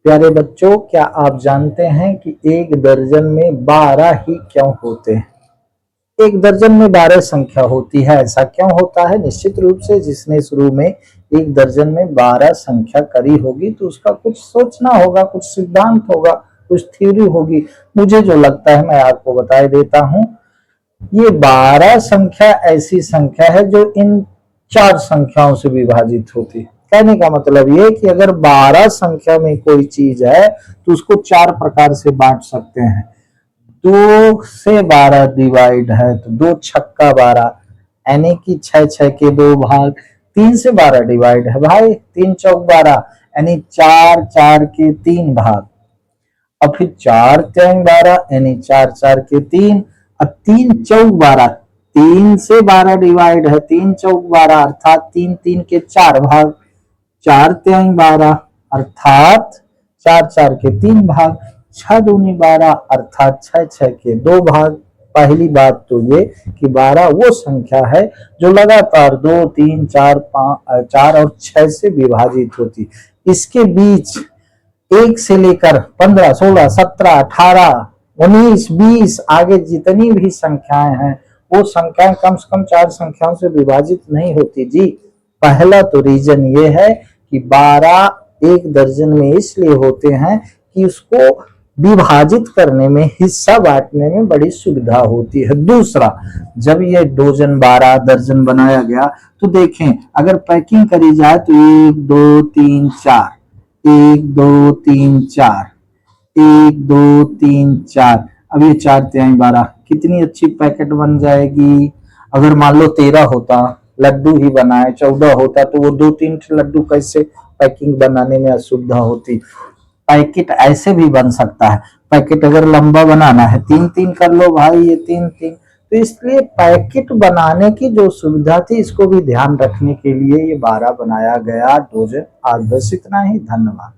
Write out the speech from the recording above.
प्यारे बच्चों, क्या आप जानते हैं कि एक दर्जन में 12 ही क्यों होते हैं? एक दर्जन में 12 संख्या होती है, ऐसा क्यों होता है? निश्चित रूप से जिसने शुरू में एक दर्जन में 12 संख्या करी होगी तो उसका कुछ सोचना होगा, कुछ सिद्धांत होगा, कुछ थ्योरी होगी। मुझे जो लगता है मैं आपको बता देता हूं। ये 12 संख्या ऐसी संख्या है जो इन 4 संख्याओं से विभाजित होती है। कहने का मतलब ये कि अगर 12 संख्या में कोई चीज है तो उसको 4 प्रकार से बांट सकते हैं। 2 से 12 डिवाइड है तो 2 छक्का 12, यानी कि 6 6 के 2 भाग। 3 से 12 डिवाइड है भाई, 3 चौक 12, यानी 4 4 के 3 भाग। और फिर 4 3 12, यानी 4 4 के 3। और 3 चौक 12, 3 से 12 डिवाइड है, 3 चौक 12 अर्थात 3 3 के 4 भाग। 4 3 12 अर्थात 4 4 के 3 भाग। 6 दूनी 12 अर्थात 6 6 के 2 भाग। पहली बात तो ये कि 12 वो संख्या है जो लगातार 2 3 4 5 4 और 6 से विभाजित होती। इसके बीच 1 से लेकर 15 16 17 18 19 20 आगे जितनी भी संख्याएं हैं वो संख्याएं कम से कम 4 संख्याओं से विभाजित नहीं होती जी। पहला तो रीजन ये है कि 12 एक दर्जन में इसलिए होते हैं कि उसको विभाजित करने में, हिस्सा बांटने में बड़ी सुविधा होती है। दूसरा, जब ये डोजन 12 दर्जन बनाया गया तो देखें अगर पैकिंग करी जाए तो 1 2 3 4, 1 2 3 4, 1 2 3 4। अब ये 4 3 12 कितनी अच्छी पैकेट बन जाएगी। अगर मान लो 13 होता, लड्डू ही बनाए, 14 होता तो वो 2 3 लड्डू कैसे पैकिंग बनाने में असुविधा होती। पैकेट ऐसे भी बन सकता है। पैकेट अगर लंबा बनाना है 3 3 कर लो भाई, ये 3 3। तो इसलिए पैकेट बनाने की जो सुविधा थी इसको भी ध्यान रखने के लिए ये 12 बनाया गया डोजन। आज बस इतना ही, धन्यवाद।